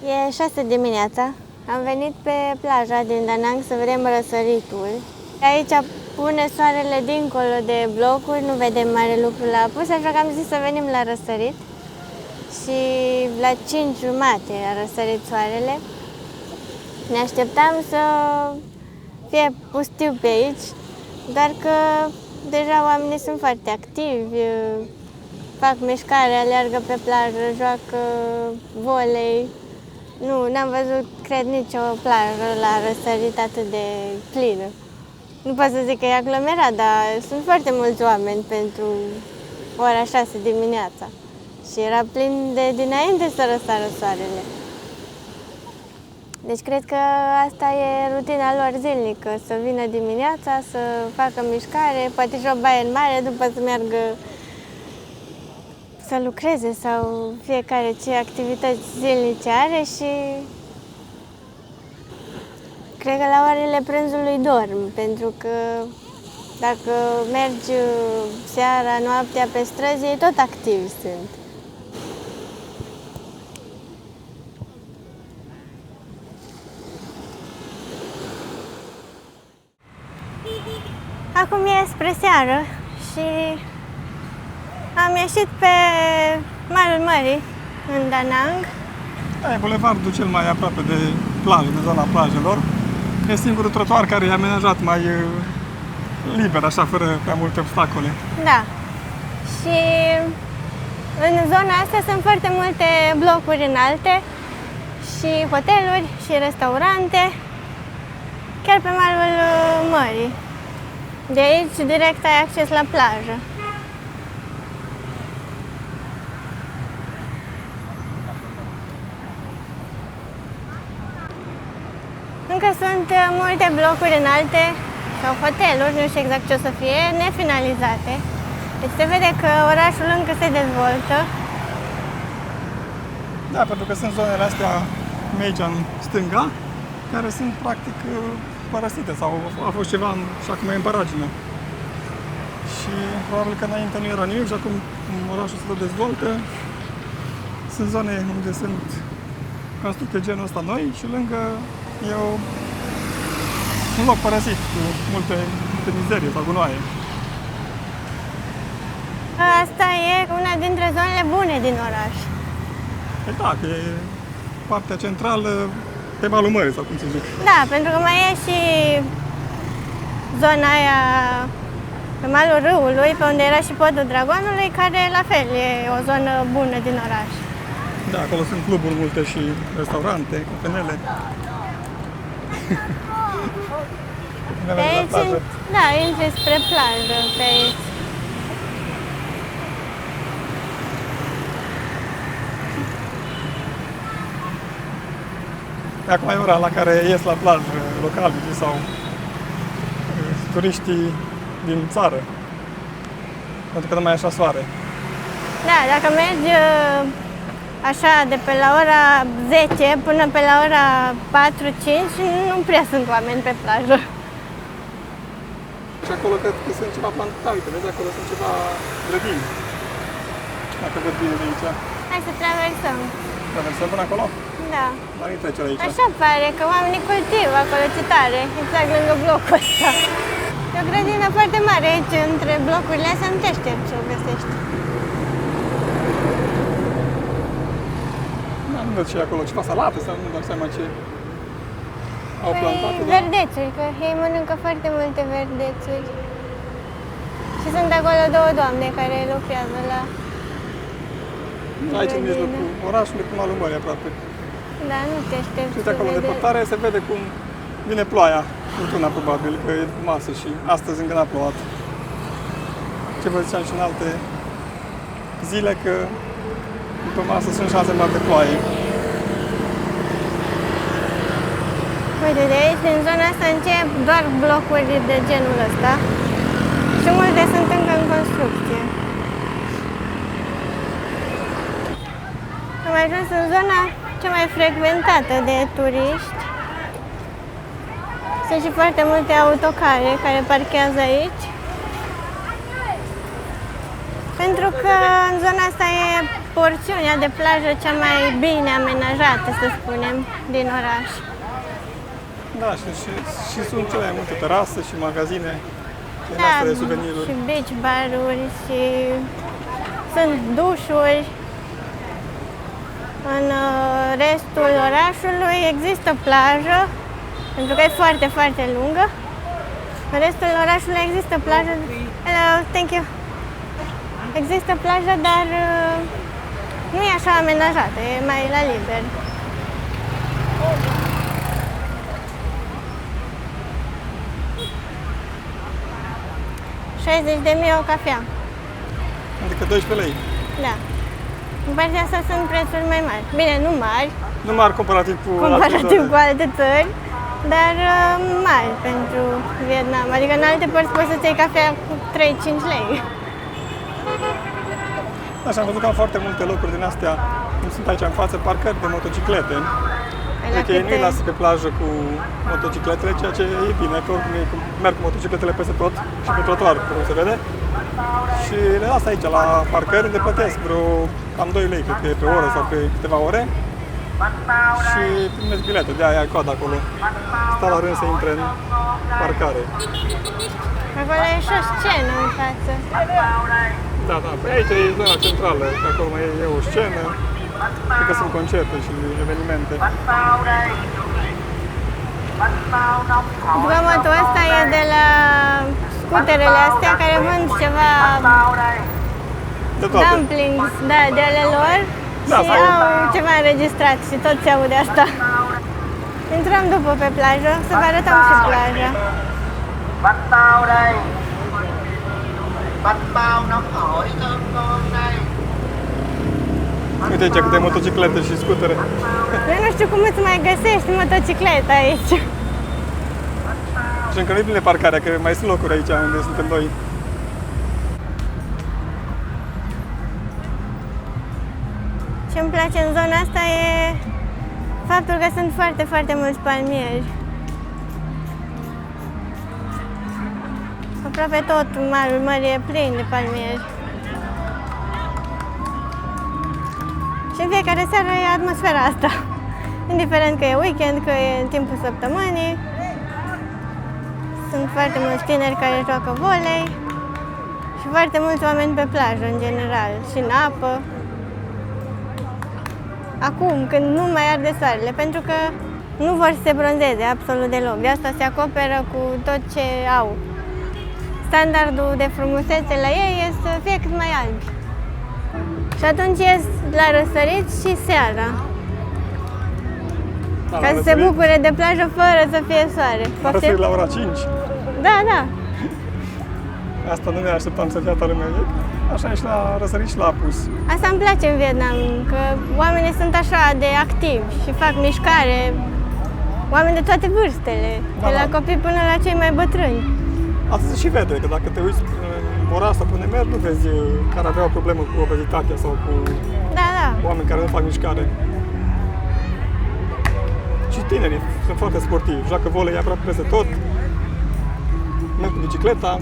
E 6 dimineața. Am venit pe plaja din Da Nang să vedem răsăritul. Aici pune soarele dincolo de blocuri, nu vedem mare lucru la apus, așa că am zis să venim la răsărit. Și la 5:30 a răsărit soarele. Ne așteptam să fie pustiu pe aici, doar că deja oamenii sunt foarte activi, fac mișcare, aleargă pe plajă, joacă volei. Nu, n-am văzut, cred, nicio plajă la răsărit atât de plină. Nu pot să zic că e aglomerat, dar sunt foarte mulți oameni pentru ora 6 dimineața. Și era plin de dinainte să răsară soarele. Deci cred că asta e rutina lor zilnică, să vină dimineața, să facă mișcare, poate și o baie în mare, după să meargă să lucreze sau fiecare ce activități zilnice are și cred că la orele prânzului dorm, pentru că dacă mergi seara, noaptea pe străzi, ei tot activi sunt. Acum e spre seară și am ieșit pe malul mării, în Da Nang. E bulevardul cel mai aproape de plajă, de zona plajelor. E singurul trotuar care e amenajat mai liber, așa, fără prea multe obstacole. Da. Și în zona asta sunt foarte multe blocuri înalte și hoteluri și restaurante, chiar pe malul mării. De aici direct ai acces la plajă. Încă sunt multe blocuri înalte sau hoteluri, nu știu exact ce o să fie, nefinalizate. Deci se vede că orașul încă se dezvoltă. Da, pentru că sunt zonele astea aici în stânga, care sunt practic părăsite sau a fost ceva și acum e în paragină. Și probabil că înainte nu era nimic și acum orașul se tot dezvoltă. Sunt zone unde sunt constructe genul ăsta noi și lângă e un loc părăsit cu multe mizerie sau gunoaie. Asta e una dintre zonele bune din oraș. Păi da, că e partea centrală pe malul mării, sau cum se zice. Da, pentru că mai e și zona aia pe malul râului, pe unde era și podul Dragonului, care la fel e o zonă bună din oraș. Da, acolo sunt cluburi multe și restaurante, cafenele. Pe aici, da, intri spre plajă, pe aici. Acum e ora la care ies la plajă localii sau turiștii din țară, pentru că nu mai e așa soare. Da, dacă mergi așa de pe la ora 10 până pe la ora 4-5, nu prea sunt oameni pe plajă. Și acolo cred că sunt ceva plantate, uite, vezi, acolo sunt ceva grădini. Dacă văd bine de aici. Hai să traversăm. Traversăm până acolo? Da. Dar nu trece aici. Așa pare că oamenii cultivă acolo, ce tare, exact lângă blocul ăsta. E o grădină foarte mare aici, între blocurile astea, nu te aștept ce o găsești. Da, nu văd și acolo ceva salată sau nu dau seama ce au plantat. Păi, verdețuri, că ei mănâncă foarte multe verdețuri. Și sunt acolo două doamne care lucrează la Aici, în grădină. mijlocul orașului, cu malul mării aproape. Da, nu te aștept Și să de acolo, vede. depărtare, se vede cum vine ploaia, furtuna probabil, că e masă și astăzi încă n-a plouat. Ce vă ziceam și în alte zile, că după masă sunt șanse mari de ploaie. Uite, de aici, din zona asta, încep doar blocuri de genul ăsta. Și multe sunt încă în construcție. Am ajuns în zona cea mai frecventată de turiști. Sunt și foarte multe autocare care parchează aici. Pentru că în zona asta e porțiunea de plajă cea mai bine amenajată, să spunem, din oraș. Da, și sunt cele mai multe terase și magazine din astea de suveniruri. Și beach bar-uri și sunt dușuri. În restul orașului există plajă, pentru că e foarte, foarte lungă. În restul orașului există plajă. Hello, thank you. Există plajă, dar nu e așa amenajată, e mai la liber. €60.000 o cafea. Adică 12 lei. Da. În partea asta sunt prețuri mai mari. Bine, nu mari, Nu mari comparativ cu cu alte țări, dar mari pentru Vietnam. Adică în alte părți poți să-ți iei cafea cu 3-5 lei. Așa, am văzut că am foarte multe locuri din astea, cum sunt aici în față, parcări de motociclete. Adică ei nu-i lasă pe plajă cu motocicletele, ceea ce e bine, că oricum merg cu motocicletele peste tot și pe trotuar, cum se vede. Și le lasă aici, la parcări, unde plătesc vreo cam 2 lei, cred că e pe oră sau pe câteva ore. Și primesc bilete, de-aia ai coadă acolo. Stau la rând să intre în parcare. Acolo e și o scenă în față. Da, da, pe aici e zona centrală, pe acolo mai e o scenă. Cred că sunt concerte și evenimente. Zgomotul ăsta e de la scuterele astea care vând ceva De toate. dumplings, da, de ale lor Da, și sau- au ceva înregistrat și tot se aude asta. Intrăm după pe plajă, să vă arătăm și plaja. Bánh bao đây. Bánh bao nóng hổi thơm ngon đây. Uite aici câte motociclete și scutere. Eu nu știu cum îți mai găsești motocicleta aici. Și încă nu-i bine parcarea, că mai sunt locuri aici unde suntem noi. Ce-mi place în zona asta e faptul că sunt foarte, foarte mulți palmieri. Aproape tot malul mării e plin de palmieri. Și în fiecare seară e atmosfera asta. Indiferent că e weekend, că e în timpul săptămânii. Sunt foarte mulți tineri care joacă volei și foarte mulți oameni pe plajă în general și în apă. Acum, când nu mai arde soarele, pentru că nu vor să se bronzeze absolut deloc. De asta se acoperă cu tot ce au. Standardul de frumusețe la ei este să fie cât mai albi. Și atunci ies la răsărit și seara, Da, ca să se bucure de plajă fără să fie soare. Răsărit la ora 5. Da, da. Asta nu ne așteptam să fie atât lumea. Așa e și la răsărit și la apus. Asta îmi place în Vietnam, că oamenii sunt așa de activi și fac mișcare. Oameni de toate vârstele, de la copii până la cei mai bătrâni. Asta se și vede, că dacă te uiți în ora asta până mergi, nu vezi care aveau o problemă cu obezitatea sau cu Da, da. oameni care nu fac mișcare. Și tinerii sunt foarte sportivi, joacă volei aproape peste tot, merg cu bicicleta.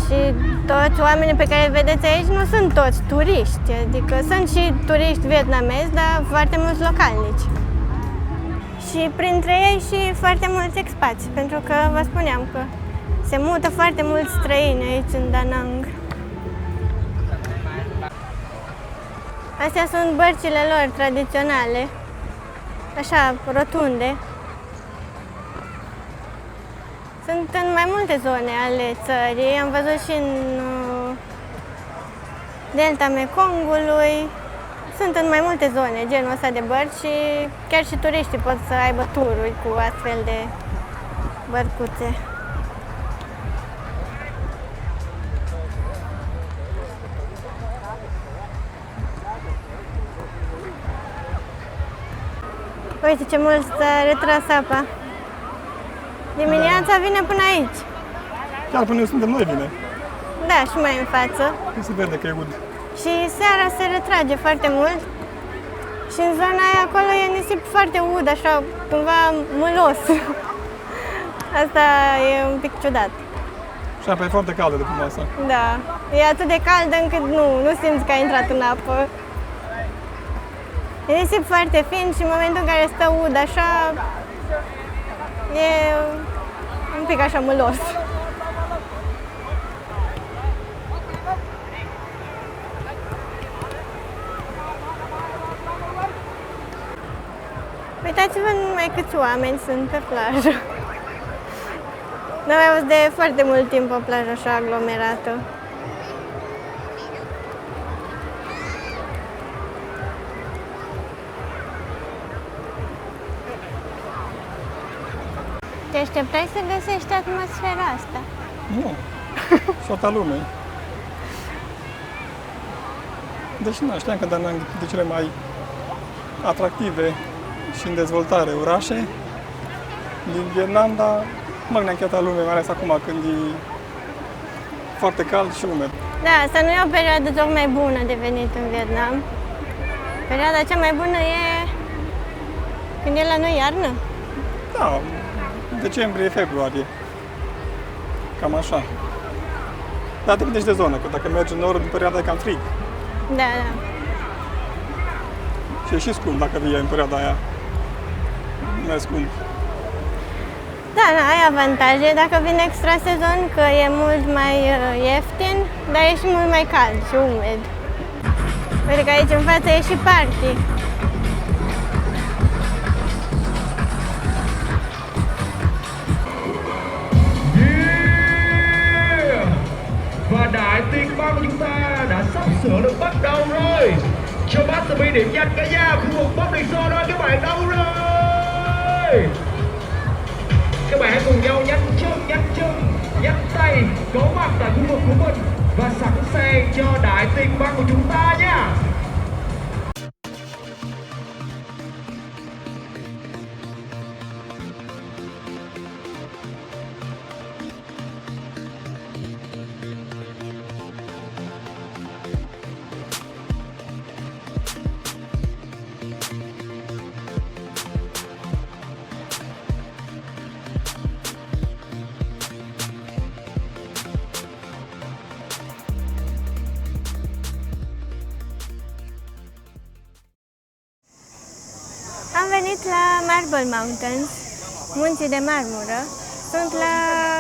Și toți oamenii pe care îi vedeți aici nu sunt toți turiști, adică sunt și turiști vietnamezi, dar foarte mulți localnici. Și printre ei și foarte mulți expați, pentru că vă spuneam că se mută foarte mulți străini aici în Da Nang. Astea sunt bărcile lor tradiționale, așa rotunde. Sunt în mai multe zone ale țării, am văzut și în delta Mekongului. Sunt în mai multe zone genul ăsta de bărci și chiar și turiștii pot să aibă tururi cu astfel de bărcuțe. Uite ce mult s-a retras apa. Dimineața vine până aici. Chiar până suntem noi vine. Da, și mai în față. Se vede că e ud. Și seara se retrage foarte mult. Și în zona aia acolo e nisip foarte ud, așa, cumva mâlos. Asta e un pic ciudat. Și apa e foarte caldă după masa. Da, e atât de caldă încât nu simți că ai intrat în apă. E nisip foarte fin și în momentul în care stă ud așa, e un pic așa mâlos. Uitați-vă numai câți oameni sunt pe plajă. N-am mai văzut de foarte mult timp o plajă așa aglomerată. Te așteptai să găsești atmosfera asta? Nu, soata lume. Deși nu știam că Da Nang e de cele mai atractive și în dezvoltare orașe din Vietnam, dar mă gândeam că e lume, mai ales acum când e foarte cald și umed. Da, asta nu e o perioadă tocmai bună de venit în Vietnam. Perioada cea mai bună e când e la noi iarnă. Da, decembrie, februarie. Cam așa. Dar depinde și de zonă, că dacă mergi în nord, în perioada e cam frig. Da, da. Și e și scump dacă vii în perioada aia. Mai scump. Da, da, ai avantaje dacă vine extra sezon, că e mult mai ieftin, dar e și mult mai cald și umed. Uite că aici în față e și party. Và đại tuyên bang của chúng ta đã sắp sửa được bắt đầu rồi. Cho bác sẽ bị điểm danh cả nhà khu vực Bắc Điện Xô đó các bạn đâu rồi. Các bạn hãy cùng nhau nhấc chân, nhấc tay, có mặt tại khu vực của mình và sẵn sàng cho đại tuyên bang của chúng ta nha. Am venit la Marble Mountains, munții de marmură. Sunt la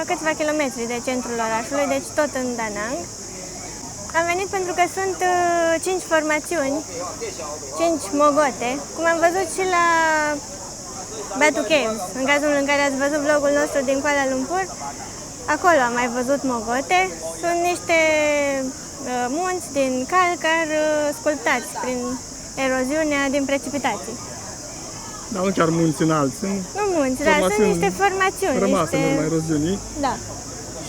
câțiva kilometri de centrul orașului, deci tot în Da Nang. Am venit pentru că sunt 5 formațiuni, 5 mogote, cum am văzut și la Batu Caves. În cazul în care ați văzut vlogul nostru din Kuala Lumpur, acolo am mai văzut mogote. Sunt niște munți din calcar sculptați prin eroziunea din precipitații. Dar nu chiar munți înalți, sunt Nu munți, dar sunt niște formațiuni. rămase în urma eroziunii Da.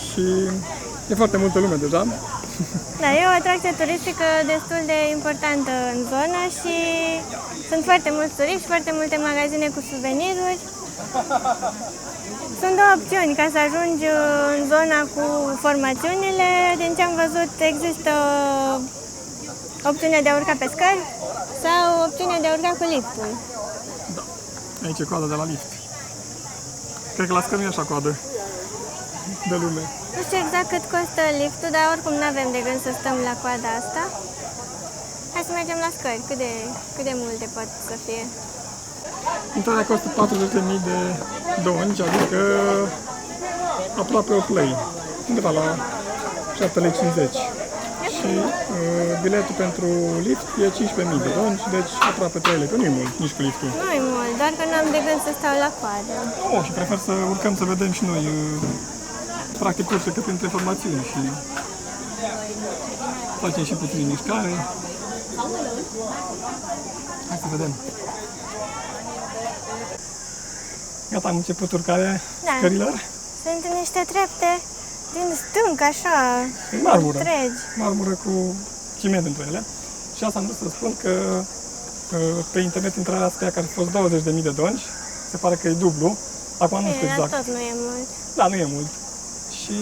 și e foarte multă lume deja. Da, e o atracție turistică destul de importantă în zonă și sunt foarte mulți turiști, foarte multe magazine cu suveniruri. Sunt două opțiuni ca să ajungi în zona cu formațiunile. Din ce am văzut, există opțiunea de a urca pe scări sau opțiunea de a urca cu liftul. Aici e coada de la lift. Cred că la scări nu e așa coadă de lume. Nu știu exact cât costă liftul, dar oricum nu avem de gând să stăm la coada asta. Hai să mergem la scări. Cât de multe pot să fie? Intrarea costă 40.000 de doni, adică aproape o lei, undeva la 7,50 lei. Și biletul pentru lift e 15.000 de doni, deci aproape 3 lei, că nu e mult, nici cu liftul. Nu e mult, doar că nu am de gând să stau la coadă. Oh, și prefer să urcăm să vedem și noi practic cursurile printre formațiuni și facem și puțin mișcare. Hai să vedem. Gata, am început urcarea scărilor. Sunt niște trepte din stânc, așa, Marmură. întregi. Marmură cu ciment între ele. Și asta am vrut să spun că pe internet intrarea scria că ar fi fost 20.000 de doni. Se pare că e dublu. Acum nu știu exact. Tot nu e mult. Da, nu e mult. Și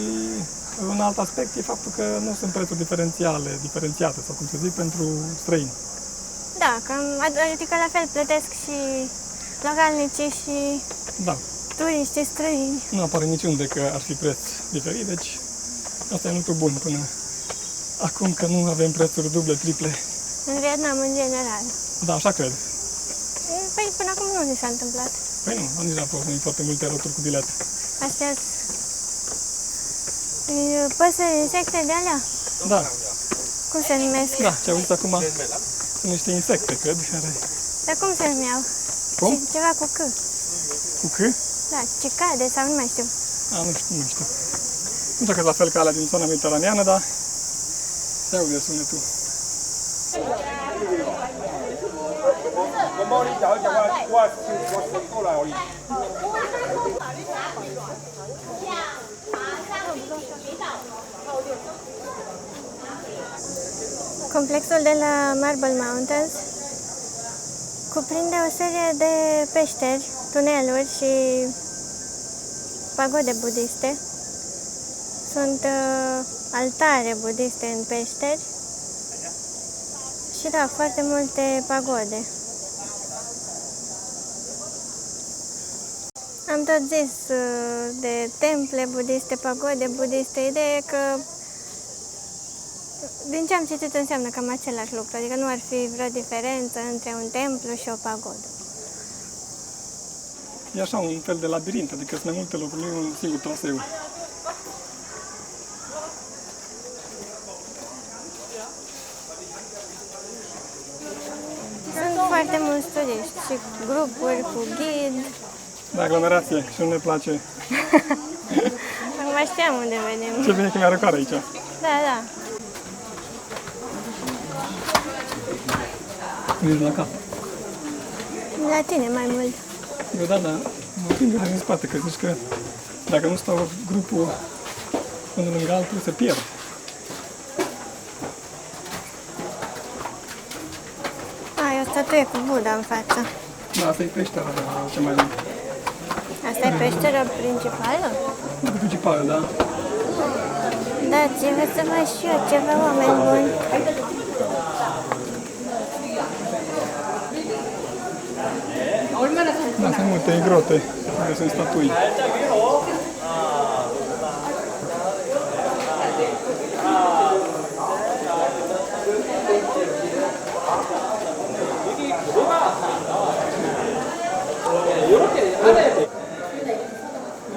un alt aspect e faptul că nu sunt prețuri diferențiate, sau cum să zic, pentru străini. Da, adică la fel plătesc și localnicii și Da. turiștii străini. Nu apare niciunde că ar fi preț diferit, deci Asta e un lucru bun până acum, că nu avem prețuri duble, triple. În Vietnam, în general. Da, așa cred. Păi până acum nu ni s-a întâmplat. Păi nu, nici n-a fost foarte multe roturi cu bilete. Astea păsări, insecte de alea? Da, Cum se numesc? da, ce auzit acum sunt niște insecte, cred, care... Dar cum se numeau? Cum? Ceva cu C. Cu C? Da, cicade sau nu mai știu. A, nu știu, nu știu. Nu știu că la fel ca alea din zona mediteraneană, dar se aude sunetul. Complexul de la Marble Mountains cuprinde o serie de peșteri, tuneluri și pagode budiste. Sunt altare budiste în peșteri și da, foarte multe pagode. Am tot zis de temple budiste, pagode budiste, ideea e că din ce am citit înseamnă cam același lucru, adică nu ar fi vreo diferență între un templu și o pagodă. E așa un fel de labirint, adică sunt mai multe locuri, nu e un singur traseu. Sunt foarte mulți turiști și grupuri cu ghid. Da, aglomerație, și nu ne place. Acum știam unde venim. Ce bine că mi-a răcoare aici. Da, da. Vezi la cap. La tine mai mult. Eu da, mă prind în spate, că zici că dacă nu stau grupul unul lângă altul, se pierd. Ai o statuie cu Buddha în față. Da, asta e peștera, ce mai zic. Asta e peștera principală? Principală, da. Dați-vă să văd și eu ceva, oameni buni. Da, sunt multe grote care sunt statui.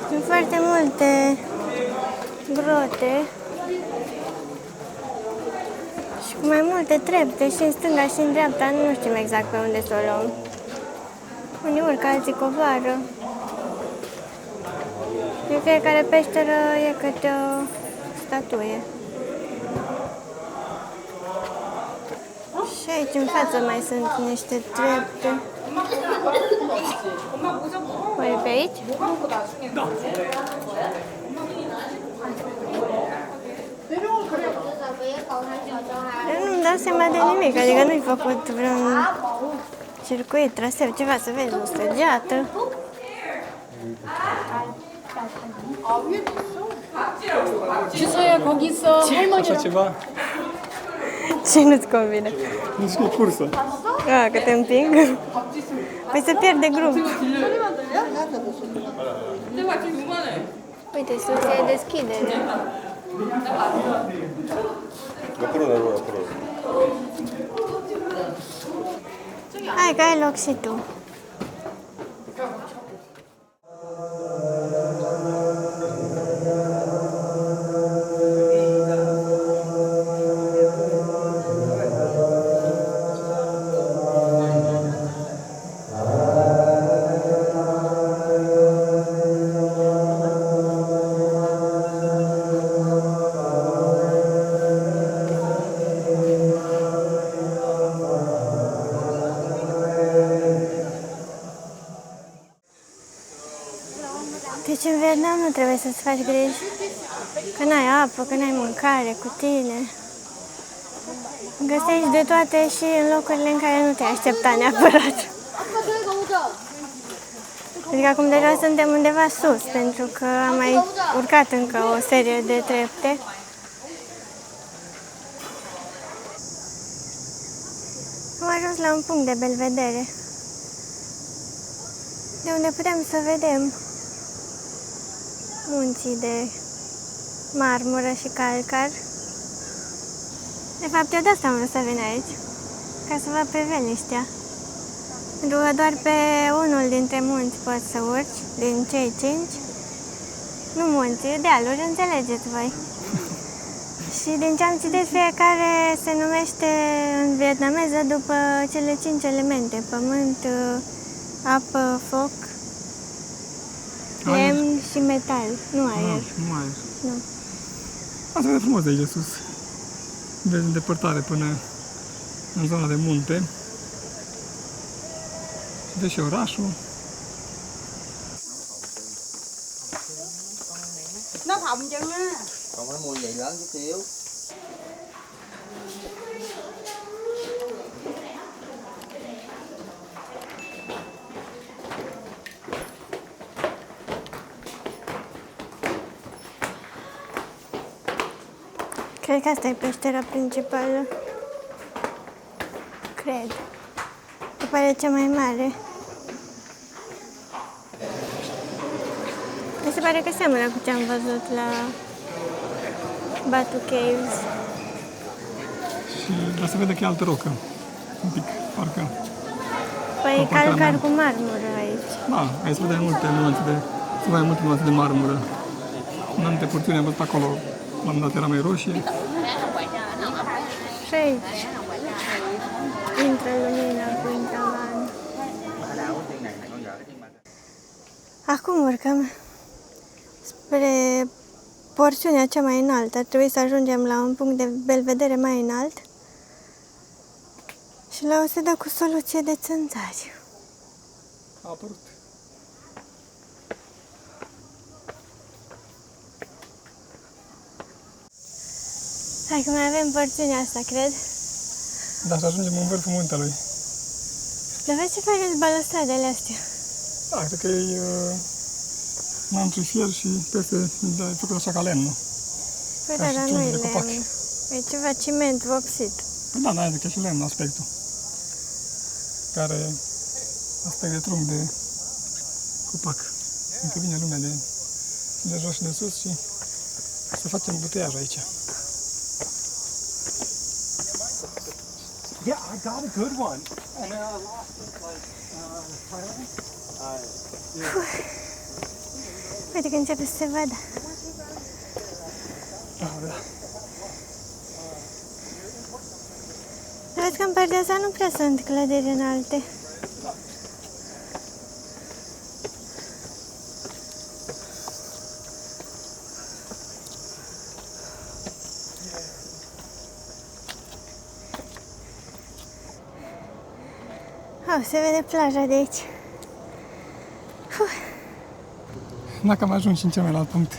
Sunt foarte multe grote și cu mai multe trepte și în stânga și în dreapta, nu știm exact pe unde să o luăm. Unii urcă, alții coboară. În fiecare peșteră e câte o statuie. Și aici în față mai sunt niște trepte. Oare pe aici? Da. Eu nu-mi dau seama de nimic, adică nu-i făcut vreun circuit, traseu, ceva, să vezi, o săgeată. 주소야 거기서 Așa ceva, Ce nu-ți convine? nu știu, e cursă. Că te împing? Păi se pierde grup. Uite, sus e deschidere. Hai că ai loc și tu. Deci în Vietnam nu trebuie să-ți faci griji că n-ai apă, că n-ai mâncare cu tine. Găsești de toate și în locurile în care nu te-ai aștepta neapărat. Adică acum deja suntem undeva sus, pentru că am mai urcat încă o serie de trepte. Am ajuns la un punct de belvedere, de unde putem să vedem munții de marmură și calcar. De fapt, eu de asta am vrut să vin aici, ca să văd priveliștea. Pentru că doar pe unul dintre munți poți să urci, din cei 5. Nu munți, dealuri, înțelegeți voi. Și din ce am citit, fiecare se numește în vietnameză după cele 5 elemente: pământ, apă, foc, lemn și metal. Nu aer. Nu aer. Nu. Asta vede frumos de aici de sus. Vezi în depărtare până în zona de munte. Vezi și orașul. Nó phồng chân á. Còn cái mùi vậy lớn chút xíu. Cred că asta e peștera principală. Cred. Că pare cea mai mare. Mi se pare că seamănă cu ce am văzut la Batu Caves. Și dar se vede că e altă rocă. Un pic, parcă. Păi Parcă calcar am- cu marmură aici. Da, aici se vede multe nuanțe de... Se vede multe nuanțe de marmură. În anumite porțiuni am văzut acolo, la un dat era mai roșie. Și aici intră lumina cu intraman. Acum urcăm spre porțiunea cea mai înaltă. Ar trebui să ajungem la un punct de belvedere mai înalt și la o sedă cu soluție de țânțari. A apărut. Hai că mai avem porțiunea asta, cred. Dar să ajungem în vârful muntelui. Dar vezi ce faceți balustradele astea? Da, cred că e un fier și peste e făcut așa ca lemnul. Păi Ca da, și dar nu trunchi e de copac. lemn. E ceva ciment vopsit. Păi da, da, zic că e și lemn aspectul. Care aspect de trunchi de copac. Încă vine lumea de jos și de sus și să facem buteiaj aici. Yeah, I got a good one. And then I lost it like Thailand. Uite că începe să se vadă. Vezi că în partea asta nu prea sunt clădiri înalte. Se vede plaja de aici. Dacă am ajuns și în celălalt punct.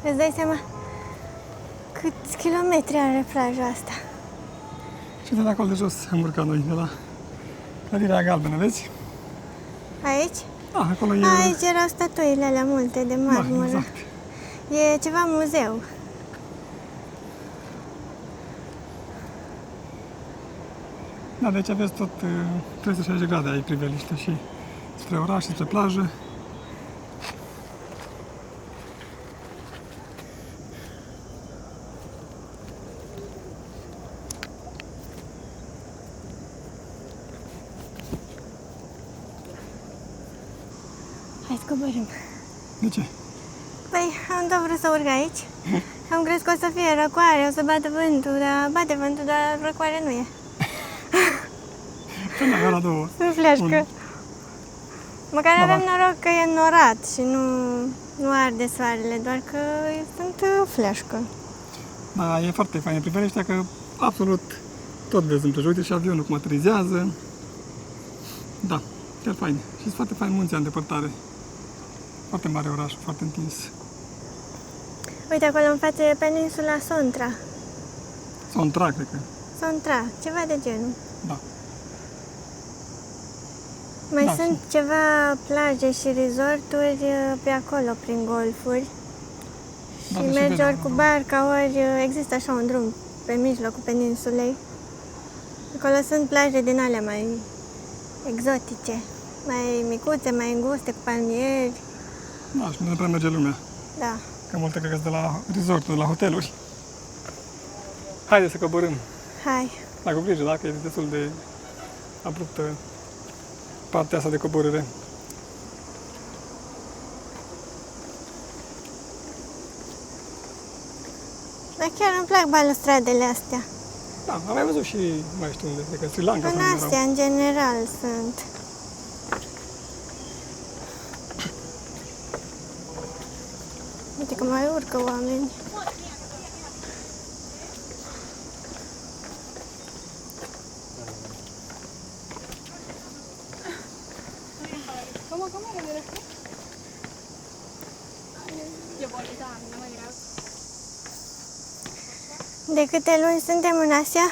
Îți dai seama câți kilometri are plaja asta? Și de acolo de jos am urcat noi, de la clădirea galbenă, vezi? Aici? Da, acolo e... Aici erau statuile alea multe de marmură. Da, exact. E ceva muzeu. Da, deci aveți tot 360 grade ai priveliște și spre oraș, spre plajă. Hai să coborâm. De ce? Păi, am tot vrut să urc aici. Am crezut că o să fie răcoare, o să bată vântul, dar bate vântul, dar răcoare nu e. Până la două. Sunt fleșcă. Măcar Da, avem da. noroc că e înnorat și nu arde soarele, doar că sunt fleșcă. Da, e foarte fain priveliștea că absolut tot vezi împrejur. Uite și avionul cum aterizează. Da, chiar fain. Și sunt foarte fain munții în depărtare. Foarte mare oraș, foarte întins. Uite, acolo în față e peninsula Sontra. Sontra, cred că. Sontra, ceva de genul. Da. Mai Da, sunt ceva plaje și resorturi pe acolo, prin golfuri. Da, Și deci mergi vedem, ori cu barca, ori există așa un drum pe mijlocul peninsulei. Acolo sunt plaje din alea mai exotice, mai micuțe, mai înguste, cu palmieri. Da, și nu prea merge lumea. Da. Că multe cred că sunt de la resorturi, de la hoteluri. Haideți să coborâm. Hai. Dar cu grijă, dacă e destul de abruptă partea asta de coborâre. Dar chiar îmi plac balustradele astea. Da, am mai văzut și, mai știu unde, de că Sri Lanka În sau unde astea, erau. în general, sunt. Uite că mai urcă oameni. De câte luni suntem în Asia,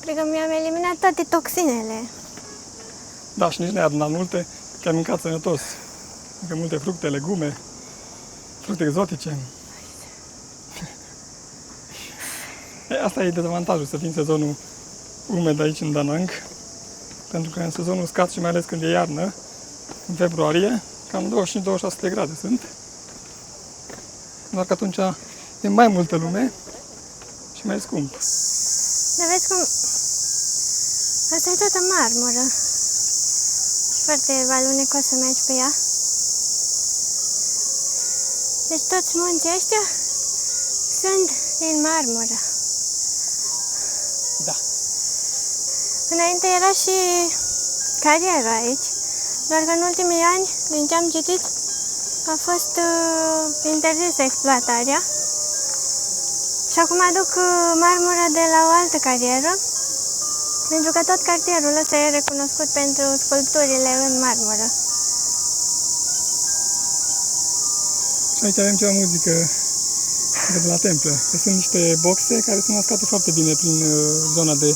cred că mi-am eliminat toate toxinele. Da, și nici ne-ai adunat multe, că ai mâncat sănătos. Încă multe fructe, legume, fructe exotice. Asta e dezavantajul, să fii în sezonul umed aici în Da Nang. Pentru că în sezonul uscat și mai ales când e iarnă, în februarie, cam 25-26 de grade sunt. Doar că atunci e mai multă lume și mai scump. Dar vezi cum... Asta e toată marmură. Și foarte alunecos să mergi pe ea. Deci toți munții ăștia sunt din marmură. Da. Înainte era și carieră aici, doar că în ultimii ani, din ce am citit, a fost interzisă exploatarea. Și acum aduc marmura de la o altă carieră, pentru că tot cartierul ăsta e recunoscut pentru sculpturile în marmură. Și aici avem ceva muzică de la templă. Că sunt niște boxe care sunt mascate foarte bine prin zona de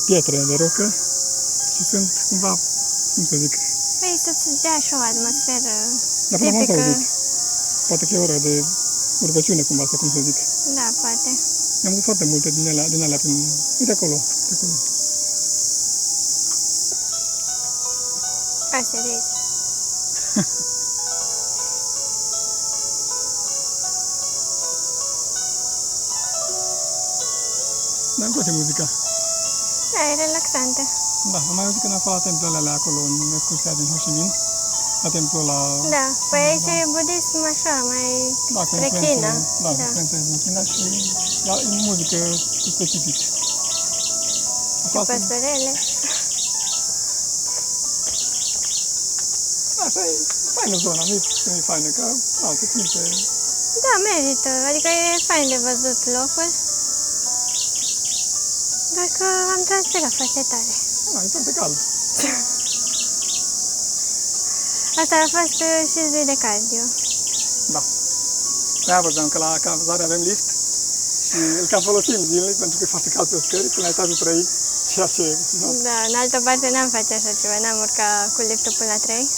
pietre, de rocă și sunt cumva, cum să zic, Păi să-ți dea și o atmosferă dar până m-am tipică. auzit. Poate că e o oră de rugăciune cumva, sau cum să zic. Da, poate. Am văzut foarte multe din alea prin... Uite acolo, de acolo. Astea de aici. Dar îmi place muzica. Da, e relaxantă. Da, am mai auzit când am fost la templele alea acolo, în excursia din Ho Chi Minh, la templul la... Da, păi aici e budism așa, mai Da, cu spre influențe, China. da, influențe din China și e muzică specific. Și păsărele. Așa e faină zona, nu e faină, că alte timpe. Da, merită. Adică e fain de văzut locul. Doar că am transpirat foarte tare. Da, e foarte cald. Asta a fost și zi de cardio. Da. De-aia vorbeam că la cazare avem lift și îl cam folosim zilnic pentru că e foarte cald pe scări, până la etajul 3, ceea ce... Nu. Da, în altă parte n-am face așa ceva, n-am urcat cu liftul până la 3.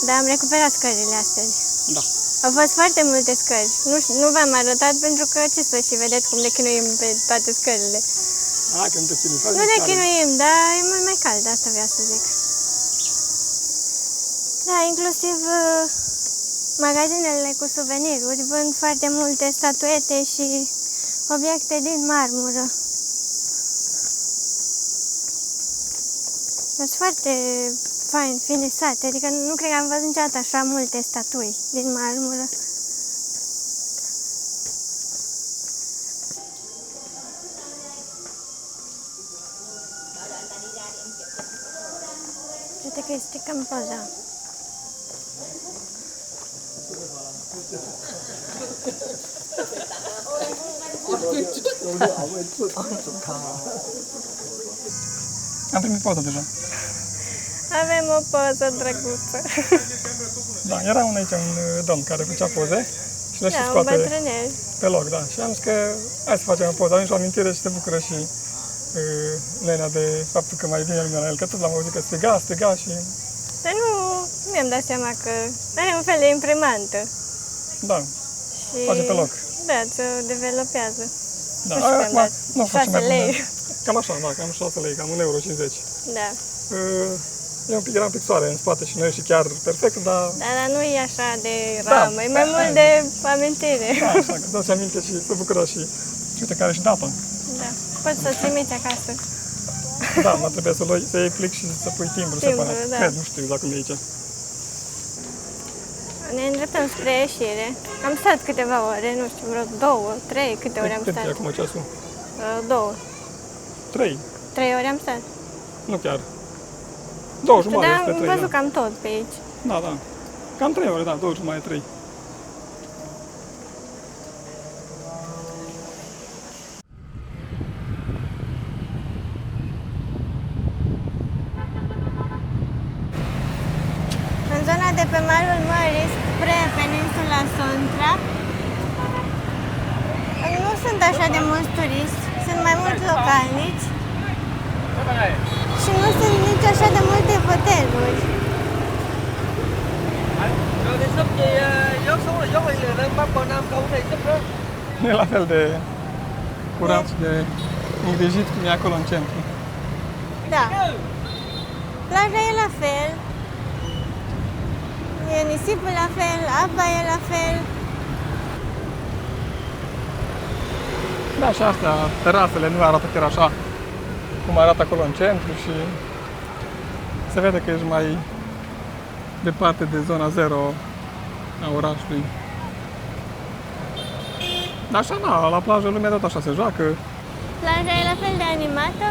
Dar am recuperat scările astăzi. Da. Au fost foarte multe scări. Nu v-am arătat pentru că ce să și vedeți cum ne chinuim pe toate scările. Hai că nu te chinui, faci Nu ne mișcare. chinuim, dar e mult mai cald, asta vreau să zic. Da, inclusiv magazinele cu suveniruri vând foarte multe statuete și obiecte din marmură. Sunt foarte fain, finisate, adică nu cred că am văzut niciodată așa multe statui din marmură. Uite că îi stricăm poza. Am primit poză deja. Avem o poză drăguță. Da, era un aici, un domn care făcea poze și le și Da, un scoate bătrânel. pe loc, da. Și am zis că hai să facem o poză, avem și o amintire și se bucură și nenea de faptul că mai vine lumea la el, că tot l-am auzit că striga și... Dar nu mi-am dat seama că are un fel de imprimantă. Da, Și... face pe loc. Da, ți-o developează. Da, Nu știu cât am dat. nu face 6 mai lei. bine. Cam așa, da, cam 6 lei, cam 1,50 €. Da. Era un pic soare în spate și nu e și chiar perfect, dar... Dar nu e așa de Da, ramă, e mai mult de amintire. Da, așa, că dați aminte și să bucură și uite care și data. Da. Poți să o trimiți acasă. Da, mă trebuie să iei plic și să pui timbru, se Timbru, pare. da. Cred, nu știu exact cum e aici. Ne îndreptăm spre ieșire. Am stat câteva ore, nu știu, vreo 2, 3, câte ore am Cât stat? e acum ceasul? 2, 3, 3 ore am stat. nu chiar. 2 jumătate Dar spre am 3, văzut da. cam tot pe aici. Da, da. Cam 3 ore, da, 2 jumătate, 3. În zona de pe malul mării, spre peninsula Sontra, nu sunt așa de mulți turiști, sunt mai mulți localnici și nu sunt nici așa de multe hoteluri. Rồi đi súp gì dốt xuống là dốt liền lên bắt bò Nam câu thì súp đó. Nu e la fel de curat și de îngrijit cum e acolo în centru. Da. Plaja e la fel, e nisipul la fel, apa e la fel. Da, și astea, terasele nu arată chiar așa cum arată acolo în centru și se vede că ești mai departe de zona zero a orașului. Dar așa, na, la plajă lumea tot așa se joacă. Plaja e la fel de animată,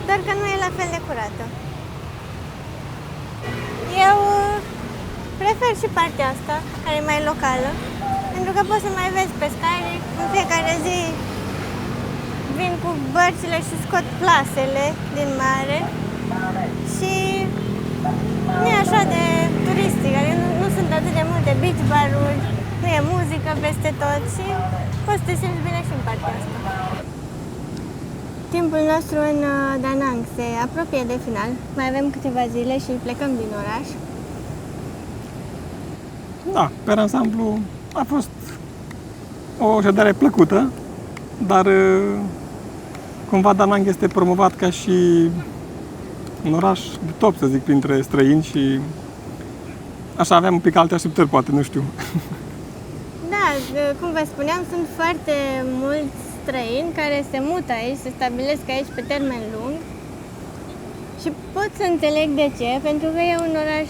doar că nu e la fel de curată. Eu prefer și partea asta, care e mai locală, pentru că poți să mai vezi pescari în fiecare zi. Vin cu bărțile și scot plasele din mare și nu e așa de turistic, adică nu sunt atât de multe beach bar-uri, nu e muzică peste tot și poți să te simți bine și în partea asta. Timpul nostru în Da Nang se apropie de final, mai avem câteva zile și plecăm din oraș. Da, pe ansamblu a fost o ședere plăcută, dar cumva Da Nang este promovat ca și un oraș de top, să zic, printre străini și așa aveam un pic alte așteptări, poate, nu știu. Da, cum vă spuneam, sunt foarte mulți străini care se mută aici, se stabilesc aici pe termen lung și pot să înțeleg de ce, pentru că e un oraș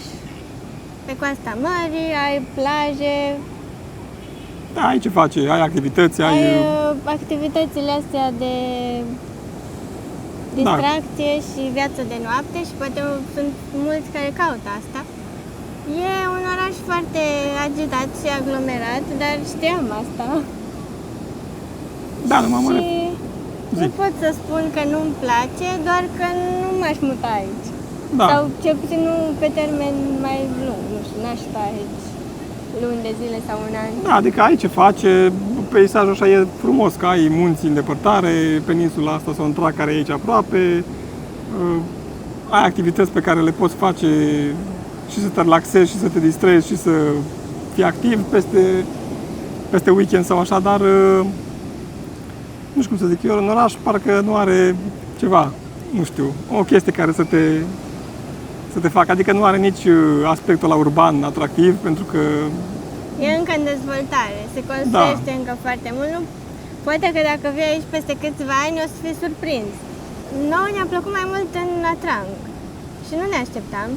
pe coasta mării, ai plaje, Da, ai ce face, ai activități, ai... activitățile astea de distracție și viață de noapte și poate sunt mulți care caută asta. E un oraș foarte agitat și aglomerat, dar știam asta. Da, nu mă Și Zi. nu pot să spun că nu-mi place, doar că nu m-aș muta aici. Da, Sau cel puțin nu pe termen mai lung, nu știu, n-aș sta aici luni de zile sau un an. da, adică ai ce face, peisajul așa e frumos, că ai munții în depărtare, peninsula asta Sontra care e aici aproape, ai activități pe care le poți face și să te relaxezi și să te distrezi și să fii activ peste weekend sau așa, dar nu știu cum să zic eu, în oraș parcă nu are ceva, nu știu, o chestie care să te facă, adică nu are nici aspectul la urban atractiv, pentru că E încă în dezvoltare, se construiește încă foarte mult. Nu, poate că dacă vii aici peste câțiva ani o să fii surprins. Nouă ne-a plăcut mai mult în Natrang și nu ne așteptam.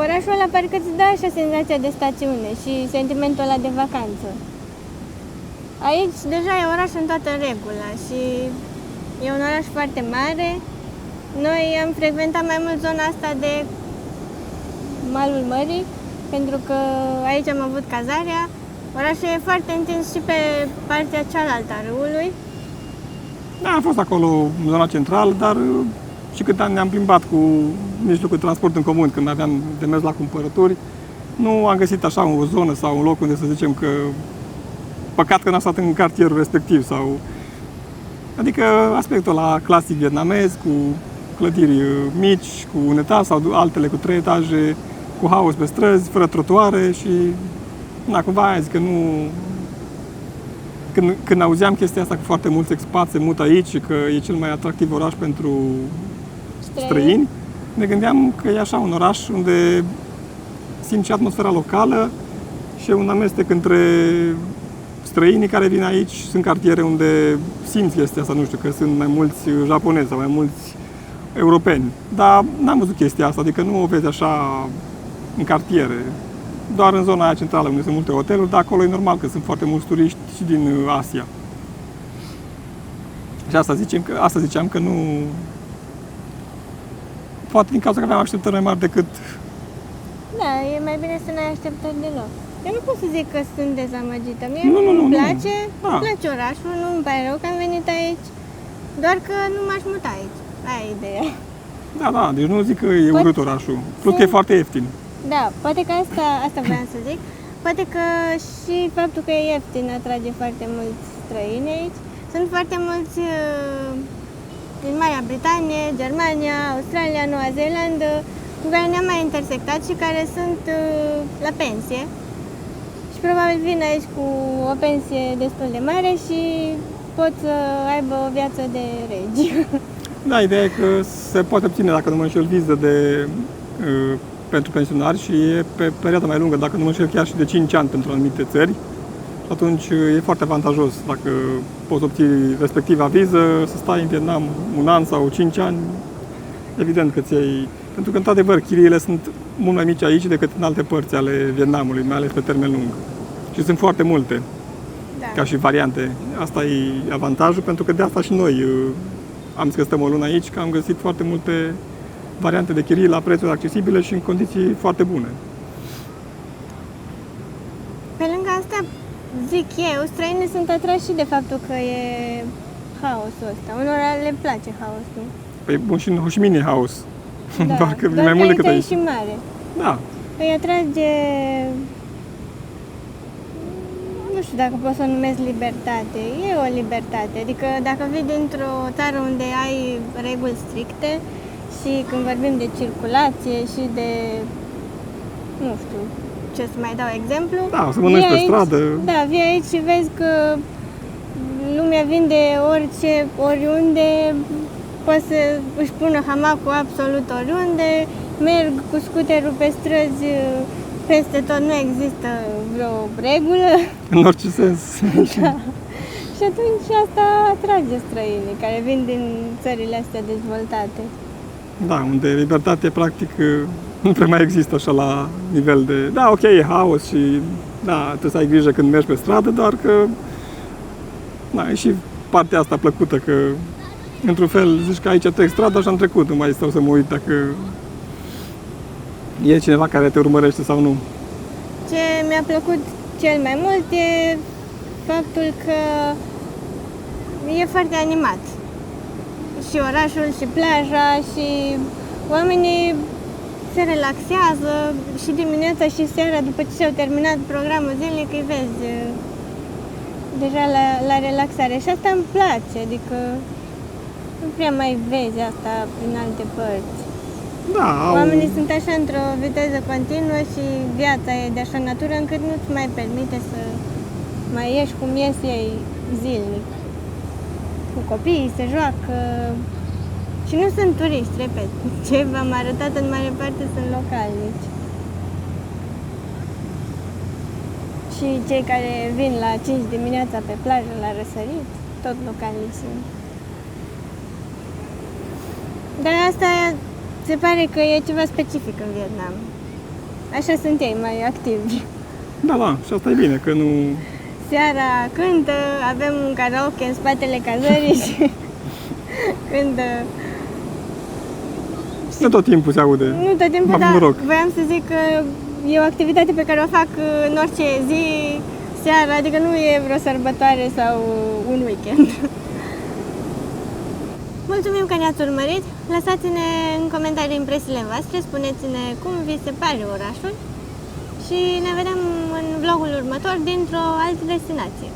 Orașul ăla parcă îți dă așa senzația de stațiune și sentimentul ăla de vacanță. Aici deja e oraș în toată regula și e un oraș foarte mare. Noi am frecventat mai mult zona asta de malul mării, pentru că aici am avut cazarea. Orașul e foarte întins și pe partea cealaltă a râului. da, am fost acolo în zona centrală, dar și când ne-am plimbat cu mijlocul de transport în comun, când aveam de mers la cumpărături, nu am găsit așa o zonă sau un loc unde să zicem că păcat că n-am stat în cartierul respectiv sau... Adică aspectul ăla clasic vietnamez, cu clădiri mici, cu un etaj sau altele cu 3 etaje, cu haos pe străzi, fără trotuare și... Na, cumva aia zic că nu... Când auzeam chestia asta că foarte mulți expați se mută aici și că e cel mai atractiv oraș pentru străini, ne gândeam că e așa un oraș unde simți atmosfera locală și e un amestec între străinii care vin aici. Sunt cartiere unde simți chestia asta, nu știu, că sunt mai mulți japonezi sau mai mulți europeni. Dar n-am văzut chestia asta, adică nu o vezi așa în cartiere. Doar în zona aia centrală, unde sunt multe hoteluri, dar acolo e normal că sunt foarte mulți turiști și din Asia. Și asta ziceam că nu... Poate din cauza că aveam așteptări mai mari decât... Da, e mai bine să n-ai așteptări deloc. Eu nu pot să zic că sunt dezamăgită. Mie Nu. îmi place, Da. îmi place orașul, nu îmi pare rău că am venit aici. Doar că nu m-aș muta aici. Aia e ideea. Da, deci nu zic că e Poate- urât orașul. Plus că e foarte ieftin. Da, poate că asta vreau să zic. Poate că și faptul că e ieftin atrage foarte mulți străini aici. Sunt foarte mulți din Marea Britanie, Germania, Australia, Noua Zeelandă, cu care ne-am mai intersectat și care sunt la pensie. Și probabil vin aici cu o pensie destul de mare și pot să aibă o viață de regi. Da, ideea e că se poate obține, dacă nu mă înșel, viză pentru pensionari și e pe perioada mai lungă, dacă nu mă înșel, chiar și de 5 ani pentru anumite țări. Și atunci e foarte avantajos dacă poți obții respectiva viză, să stai în Vietnam un an sau 5 ani, evident că ți-ai... Pentru că, într-adevăr, chiriile sunt mult mai mici aici decât în alte părți ale Vietnamului, mai ales pe termen lung. Și sunt foarte multe, Da. ca și variante. Asta e avantajul, pentru că de asta și noi am zis că stăm o lună aici, că am găsit foarte multe variante de chirii la prețuri accesibile și în condiții foarte bune. Pe lângă asta, zic eu, străinii sunt atrași și de faptul că e haosul ăsta. Unora le place haosul. Păi bun, și în Ho Chi Minh e haos. Da, Doar că e doar mai mult decât e aici. și mare. Da. Îi atrage, nu știu dacă pot să o numesc libertate. E o libertate. Adică dacă vii dintr-o țară unde ai reguli stricte și când vorbim de circulație și de, nu știu, ce să mai dau exemplu. Da, să mănânci vii pe aici- stradă. Da, vii aici și vezi că lumea vinde orice, oriunde, poate să își pună hamacul absolut oriunde, merg cu scuterul pe străzi, peste tot nu există vreo regulă. În orice sens. Și atunci asta atrage străinii care vin din țările astea dezvoltate. Da, unde libertate practic nu prea mai există așa la nivel de... Da, ok, e haos și da, trebuie să ai grijă când mergi pe stradă, doar că da, e și partea asta plăcută, că într-un fel zici că aici trec strada și am trecut, nu mai stau să mă uit dacă e cineva care te urmărește sau nu. Ce mi-a plăcut cel mai mult e faptul că e foarte animat. Și orașul, și plaja, și oamenii se relaxează și dimineața și seara, după ce și-au terminat programul zilnic, îi vezi deja la relaxare. Și asta îmi place, adică nu prea mai vezi asta prin alte părți. Da, Oamenii sunt așa într-o viteză continuă și viața e de așa natură încât nu-ți mai permite să mai ieși cum ies ei zilnic. Cu copiii se joacă și nu sunt turiști, repet. Ce v-am arătat în mare parte sunt localnici. Și cei care vin la 5 dimineața pe plajă la răsărit, tot localnici sunt. Dar asta se pare că e ceva specific în Vietnam. Așa sunt ei, mai activi. da, și asta e bine, că nu... Seara cântă, avem un karaoke în spatele cazării și cântă. Nu tot timpul se aude. Nu tot timpul, Mă dar noroc. voiam să zic că e o activitate pe care o fac în orice zi, seara, adică nu e vreo sărbătoare sau un weekend. Mulțumim că ne-ați urmărit, lăsați-ne în comentarii impresiile voastre, spuneți-ne cum vi se pare orașul și ne vedem în vlogul următor dintr-o altă destinație.